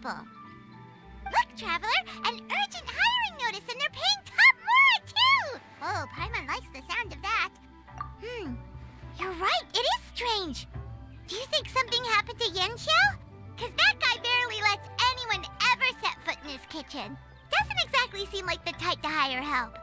acceptable. Look, Traveler, an urgent hiring notice and they're paying top more, too! Oh, Paimon likes the sound of that. You're right, it is strange. Do you think something happened to Yanxiao? Because that guy barely lets anyone ever set foot in his kitchen. Doesn't exactly seem like the type to hire help.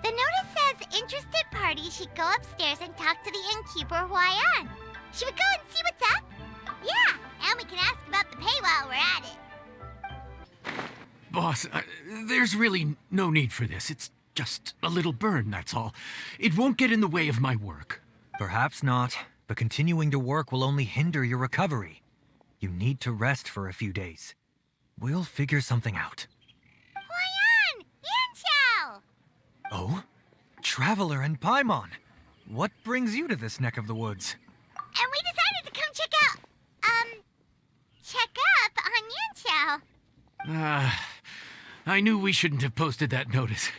The notice says interested parties should go upstairs and talk to the innkeeper Huayan. Should we go and see what's up? Yeah, and we can ask about the pay while we're at it. Boss, there's really no need for this. It's just a little burn, that's all. It won't get in the way of my work. Perhaps not, but continuing to work will only hinder your recovery. You need to rest for a few days. We'll figure something out. Huayan! Yanxiao! Oh? Traveler and Paimon. What brings you to this neck of the woods? And we decided to come check up on Yanxiao. I knew we shouldn't have posted that notice.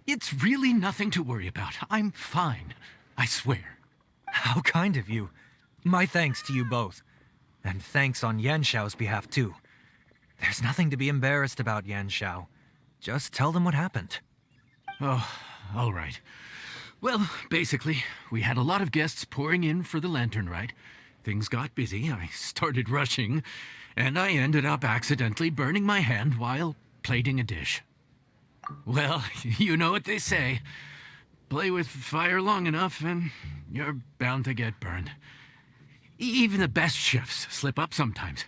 It's really nothing to worry about. I'm fine. I swear. How kind of you. My thanks to you both. And thanks on Yanxiao's behalf, too. There's nothing to be embarrassed about, Yanxiao. Just tell them what happened. Oh, all right. Well, basically, we had a lot of guests pouring in for the lantern ride. Things got busy, I started rushing, and I ended up accidentally burning my hand while plating a dish. Well, you know what they say. Play with fire long enough and you're bound to get burned. Even the best chefs slip up sometimes.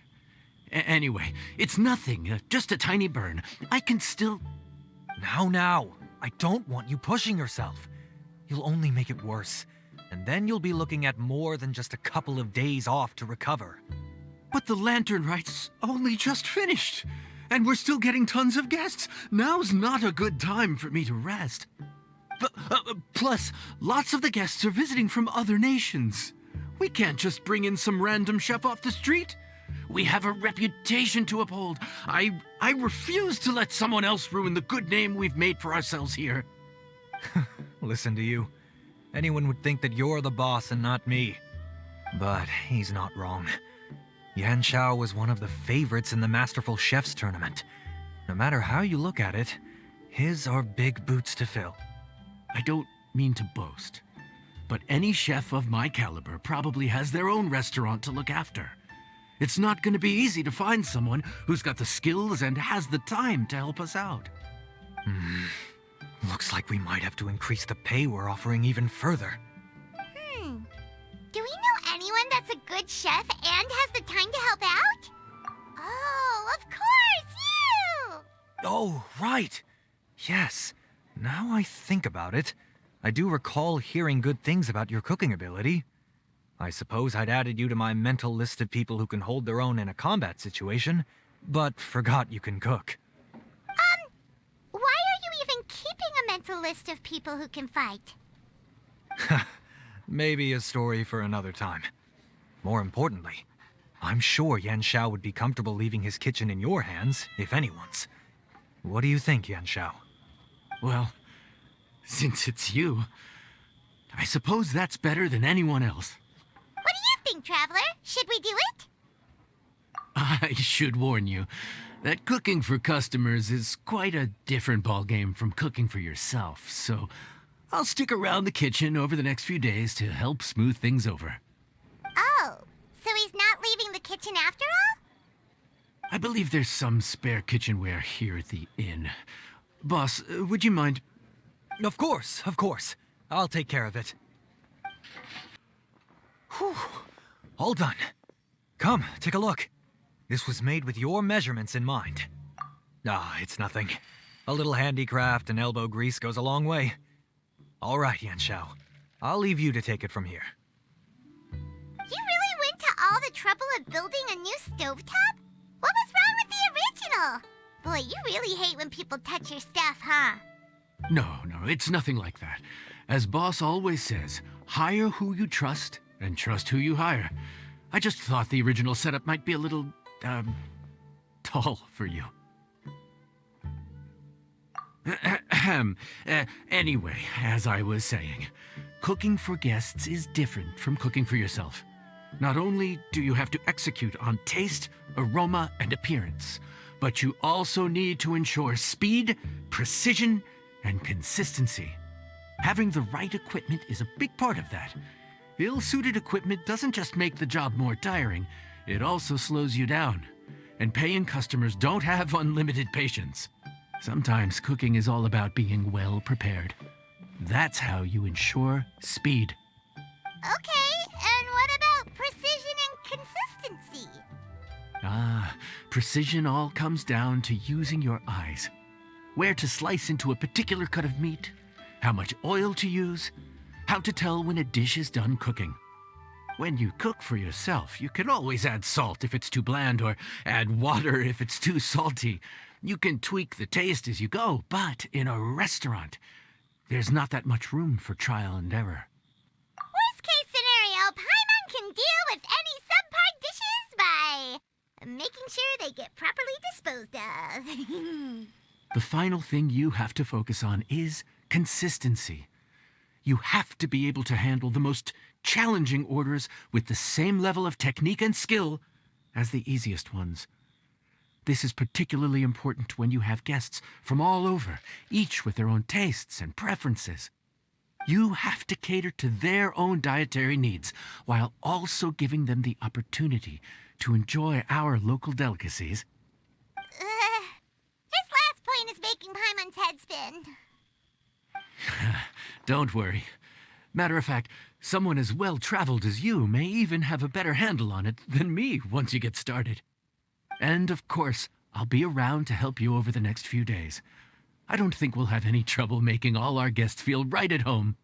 Anyway, it's nothing, just a tiny burn. I can still... Now, I don't want you pushing yourself. You'll only make it worse, and then you'll be looking at more than just a couple of days off to recover. But the lantern ride's only just finished, and we're still getting tons of guests. Now's not a good time for me to rest. Plus, lots of the guests are visiting from other nations. We can't just bring in some random chef off the street. We have a reputation to uphold. I refuse to let someone else ruin the good name we've made for ourselves here. Listen to you. Anyone would think that you're the boss and not me. But he's not wrong. Yanxiao was one of the favorites in the Masterful Chefs tournament. No matter how you look at it, his are big boots to fill. I don't mean to boast, but any chef of my caliber probably has their own restaurant to look after. It's not going to be easy to find someone who's got the skills and has the time to help us out. Looks like we might have to increase the pay we're offering even further. Do we know anyone that's a good chef and has the time to help out? Oh, of course, you! Oh, right. Yes. Now I think about it, I do recall hearing good things about your cooking ability. I suppose I'd added you to my mental list of people who can hold their own in a combat situation, but forgot you can cook. Why are you even keeping a mental list of people who can fight? Maybe a story for another time. More importantly, I'm sure Yanxiao would be comfortable leaving his kitchen in your hands, if anyone's. What do you think, Yanxiao? Well, since it's you, I suppose that's better than anyone else. What do you think, Traveler? Should we do it? I should warn you that cooking for customers is quite a different ballgame from cooking for yourself, so I'll stick around the kitchen over the next few days to help smooth things over. Oh, so he's not leaving the kitchen after all? I believe there's some spare kitchenware here at the inn. Boss, would you mind? Of course. I'll take care of it. Whew. All done. Come, take a look. This was made with your measurements in mind. It's nothing. A little handicraft and elbow grease goes a long way. All right, Yanxiao. I'll leave you to take it from here. You really went to all the trouble of building a new stovetop? What was wrong with the original? Boy, you really hate when people touch your stuff, huh? No, it's nothing like that. As Boss always says, hire who you trust and trust who you hire. I just thought the original setup might be a little, tall for you. Anyway, as I was saying, cooking for guests is different from cooking for yourself. Not only do you have to execute on taste, aroma, and appearance, but you also need to ensure speed, precision, and consistency. Having the right equipment is a big part of that. Ill-suited equipment doesn't just make the job more tiring, it also slows you down. And paying customers don't have unlimited patience. Sometimes cooking is all about being well prepared. That's how you ensure speed. Okay, and what about precision and consistency? Precision all comes down to using your eyes. Where to slice into a particular cut of meat, how much oil to use, how to tell when a dish is done cooking. When you cook for yourself, you can always add salt if it's too bland or add water if it's too salty. You can tweak the taste as you go, but in a restaurant, there's not that much room for trial and error. Worst case scenario, Paimon can deal with any subpar dishes by making sure they get properly disposed of. The final thing you have to focus on is consistency. You have to be able to handle the most challenging orders with the same level of technique and skill as the easiest ones. This is particularly important when you have guests from all over, each with their own tastes and preferences. You have to cater to their own dietary needs while also giving them the opportunity to enjoy our local delicacies. This last point is making Paimon's head spin. Don't worry. Matter of fact, someone as well-traveled as you may even have a better handle on it than me once you get started. And of course, I'll be around to help you over the next few days. I don't think we'll have any trouble making all our guests feel right at home.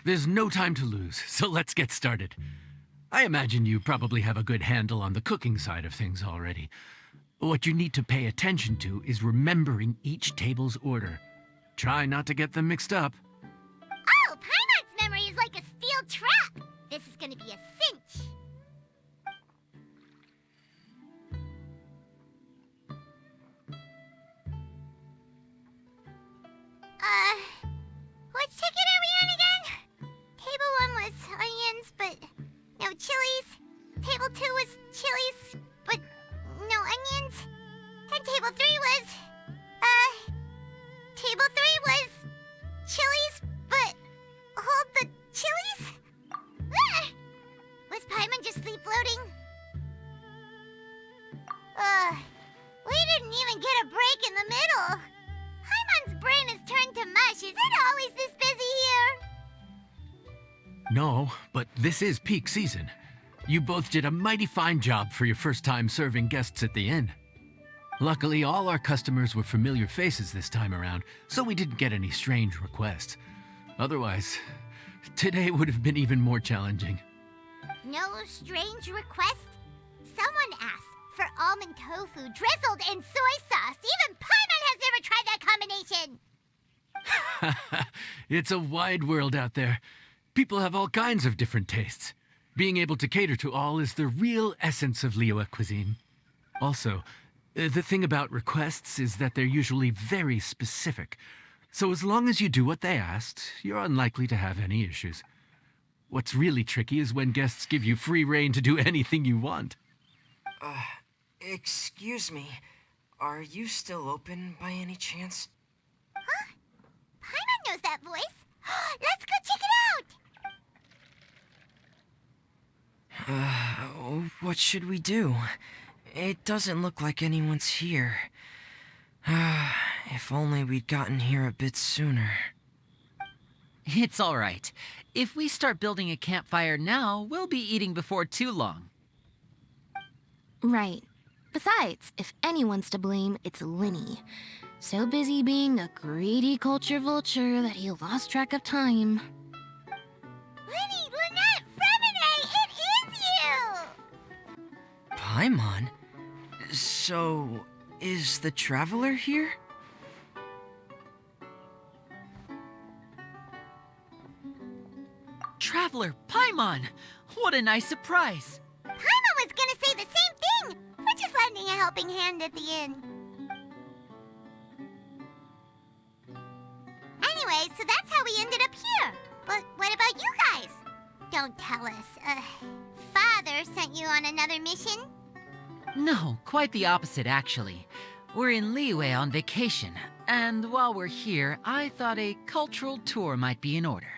There's no time to lose, so let's get started. I imagine you probably have a good handle on the cooking side of things already. What you need to pay attention to is remembering each table's order. Try not to get them mixed up. Oh, Paimon's memory is like a steel trap. This is gonna be a cinch. Which ticket are we on again? Table 1 was onions, but no chilies. Table 2 was chilies, but no onions. And table 3 was, table 3 was chilies, but hold the chilies? Ah! Was Paimon just sleep floating? We didn't even get a break in the middle. Paimon's brain has turned to mush. Is it always this busy here? No, but this is peak season. You both did a mighty fine job for your first time serving guests at the inn. Luckily, all our customers were familiar faces this time around, so we didn't get any strange requests. Otherwise, today would have been even more challenging. No strange request? Someone asked for almond tofu drizzled in soy sauce. Even Paimon has never tried that combination. It's a wide world out there. People have all kinds of different tastes. Being able to cater to all is the real essence of Liyue cuisine. Also, the thing about requests is that they're usually very specific. So as long as you do what they asked, you're unlikely to have any issues. What's really tricky is when guests give you free rein to do anything you want. Excuse me. Are you still open by any chance? Huh? Paimon knows that voice. Let's go check it out. What should we do? It doesn't look like anyone's here. If only we'd gotten here a bit sooner. It's all right. If we start building a campfire now, we'll be eating before too long. Right. Besides, if anyone's to blame, it's Linny. So busy being a greedy culture vulture that he lost track of time. Linny, Lynette, Fremine, it is you! Paimon? So, is the Traveler here? Traveler, Paimon! What a nice surprise! Paimon was gonna say the same thing! We're just lending a helping hand at the inn. Anyway, so that's how we ended up here. But what about you guys? Don't tell us. you on another mission? No, quite the opposite, actually. We're in Liyue on vacation, and while we're here, I thought a cultural tour might be in order.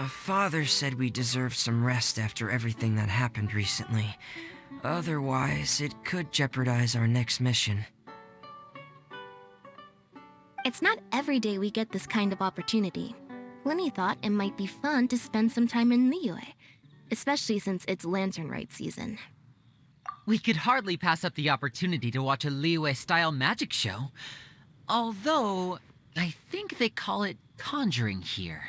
Father said we deserve some rest after everything that happened recently. Otherwise, it could jeopardize our next mission. It's not every day we get this kind of opportunity. Lenny thought it might be fun to spend some time in Liyue, especially since it's Lantern Rite season. We could hardly pass up the opportunity to watch a Liyue-style magic show. Although, I think they call it conjuring here.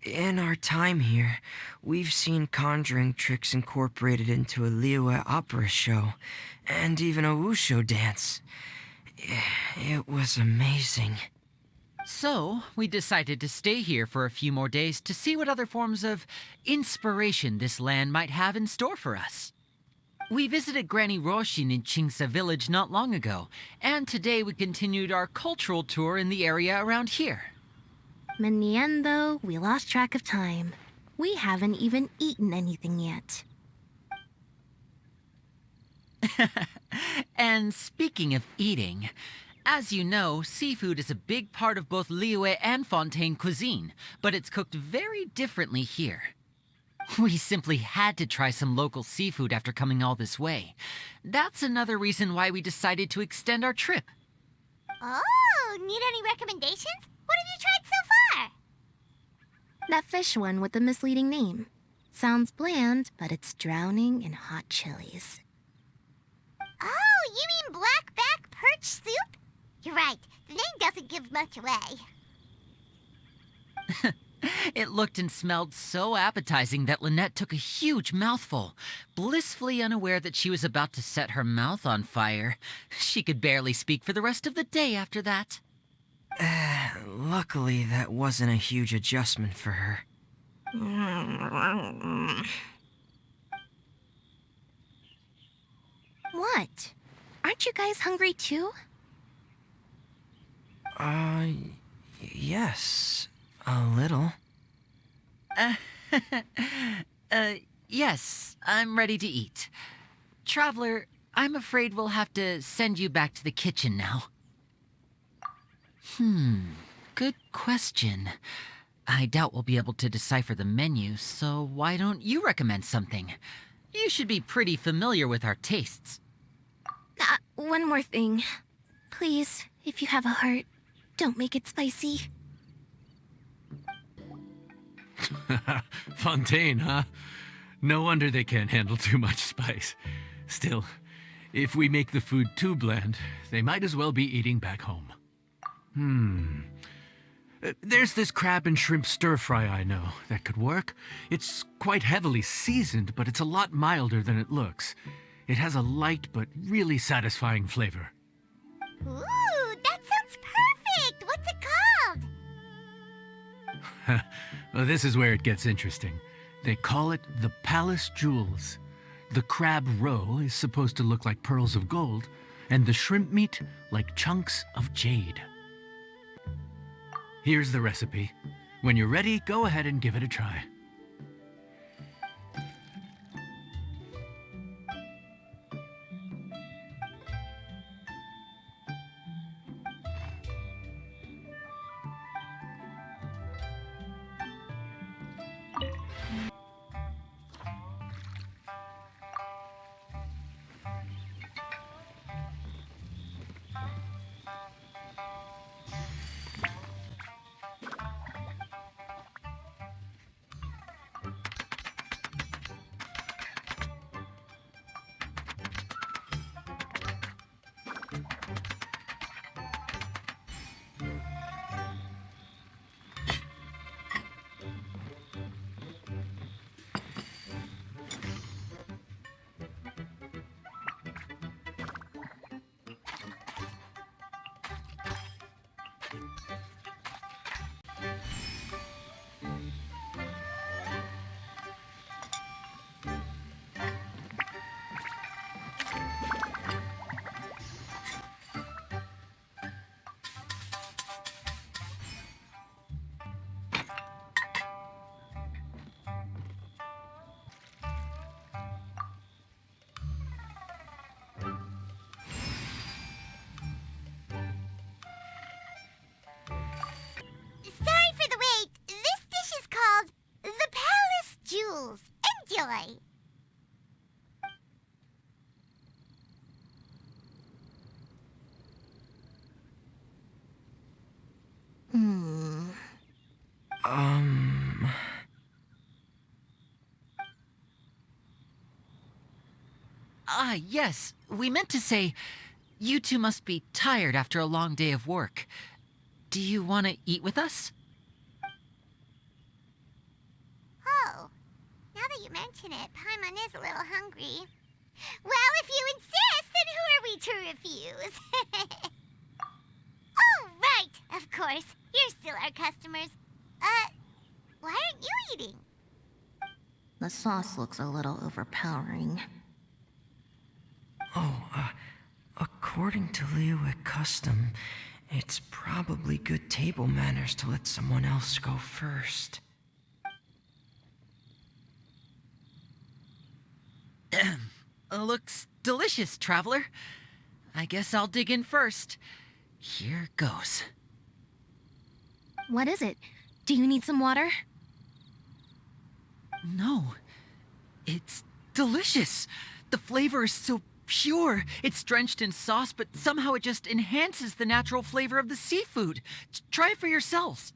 In our time here, we've seen conjuring tricks incorporated into a Liyue opera show, and even a wushu dance. It was amazing. So, we decided to stay here for a few more days to see what other forms of inspiration this land might have in store for us. We visited Granny Roshin in Chingsa village not long ago, and today we continued our cultural tour in the area around here. In the end, though, we lost track of time. We haven't even eaten anything yet. And speaking of eating, as you know, seafood is a big part of both Liyue and Fontaine cuisine, but it's cooked very differently here. We simply had to try some local seafood after coming all this way. That's another reason why we decided to extend our trip. Oh, need any recommendations? What have you tried so far? That fish one with the misleading name. Sounds bland, but it's drowning in hot chilies. Oh, you mean blackback perch soup? You're right, the name doesn't give much away. It looked and smelled so appetizing that Lynette took a huge mouthful, blissfully unaware that she was about to set her mouth on fire. She could barely speak for the rest of the day after that. Luckily, that wasn't a huge adjustment for her. What? Aren't you guys hungry too? Yes. A little. Yes, I'm ready to eat. Traveler, I'm afraid we'll have to send you back to the kitchen now. Good question. I doubt we'll be able to decipher the menu, so why don't you recommend something? You should be pretty familiar with our tastes. One more thing. Please, if you have a heart, don't make it spicy. Fontaine, huh? No wonder they can't handle too much spice. Still, if we make the food too bland, they might as well be eating back home. There's this crab and shrimp stir-fry I know that could work. It's quite heavily seasoned, but it's a lot milder than it looks. It has a light but really satisfying flavor. Ooh, that sounds perfect! What's it called? Well, this is where it gets interesting. They call it the Palace Jewels. The crab roe is supposed to look like pearls of gold, and the shrimp meat like chunks of jade. Here's the recipe. When you're ready, go ahead and give it a try. yes. We meant to say, you two must be tired after a long day of work. Do you want to eat with us? Oh, now that you mention it, Paimon is a little hungry. Well, if you insist, then who are we to refuse? Oh, right, of course. You're still our customers. Why aren't you eating? The sauce looks a little overpowering. Oh, according to Liyue custom, it's probably good table manners to let someone else go first. Looks delicious, traveler. I guess I'll dig in first. Here goes. What is it? Do you need some water? No, it's delicious. The flavor is so pure. It's drenched in sauce, but somehow it just enhances the natural flavor of the seafood. Try it for yourselves.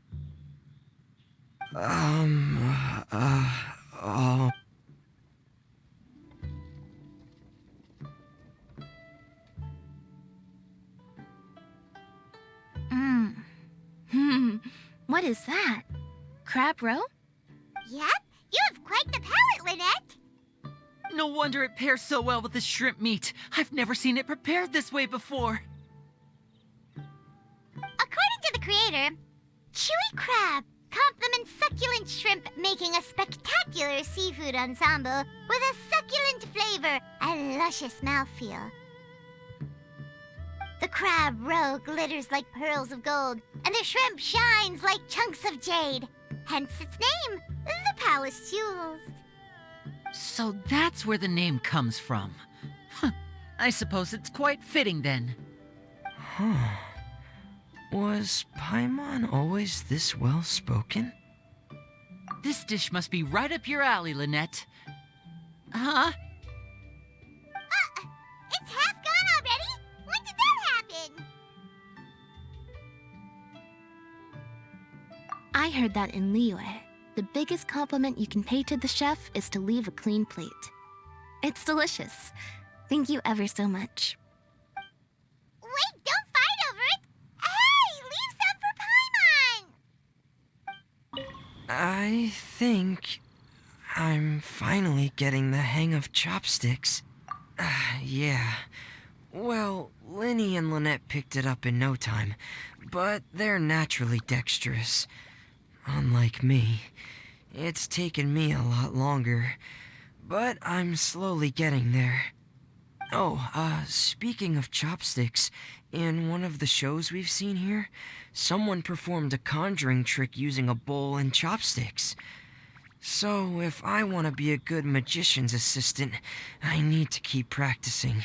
What is that? Crab roe? Yep, you have quite the palate, Lynette. No wonder it pairs so well with the shrimp meat. I've never seen it prepared this way before. According to the creator, chewy crab complements succulent shrimp, making a spectacular seafood ensemble with a succulent flavor and luscious mouthfeel. The crab roe glitters like pearls of gold, and the shrimp shines like chunks of jade. Hence its name, the Palace Jewels. So that's where the name comes from. Huh. I suppose it's quite fitting then. Huh. Was Paimon always this well-spoken? This dish must be right up your alley, Lynette. Huh? It's half gone already? When did that happen? I heard that in Liyue, the biggest compliment you can pay to the chef is to leave a clean plate. It's delicious. Thank you ever so much. Wait, don't fight over it! Hey, leave some for Paimon! I think I'm finally getting the hang of chopsticks. Yeah. Well, Linny and Lynette picked it up in no time, but they're naturally dexterous. Unlike me, it's taken me a lot longer, but I'm slowly getting there. Oh, speaking of chopsticks, in one of the shows we've seen here, someone performed a conjuring trick using a bowl and chopsticks. So, if I want to be a good magician's assistant, I need to keep practicing.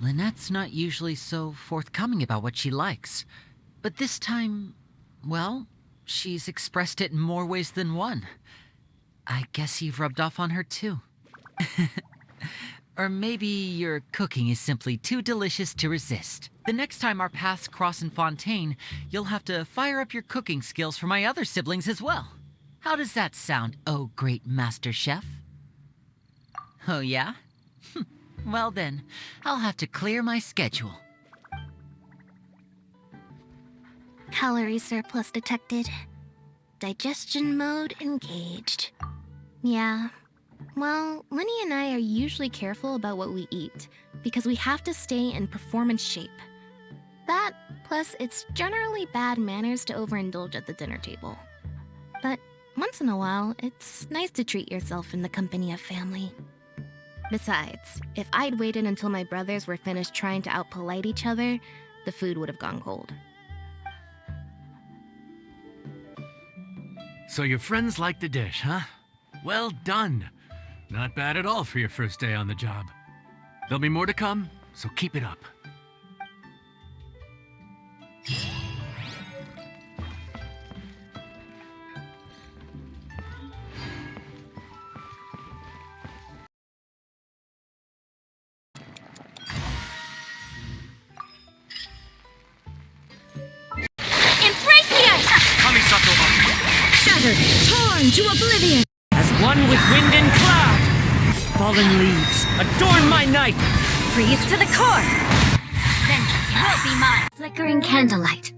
Lynette's not usually so forthcoming about what she likes. But this time, well, she's expressed it in more ways than one. I guess you've rubbed off on her too. Or maybe your cooking is simply too delicious to resist. The next time our paths cross in Fontaine, you'll have to fire up your cooking skills for my other siblings as well. How does that sound, oh great master chef? Oh yeah? Well then, I'll have to clear my schedule. Calorie surplus detected. Digestion mode engaged. Yeah. Well, Linny and I are usually careful about what we eat, because we have to stay in performance shape. That, plus it's generally bad manners to overindulge at the dinner table. But once in a while, it's nice to treat yourself in the company of family. Besides, if I'd waited until my brothers were finished trying to out-polite each other, the food would have gone cold. So your friends like the dish, huh? Well done. Not bad at all for your first day on the job. There'll be more to come, so keep it up. Shattered, torn to oblivion. As one one with wind and cloud. Fallen leaves, adorn my night. Freeze to the core. Vengeance will be mine. Flickering candlelight.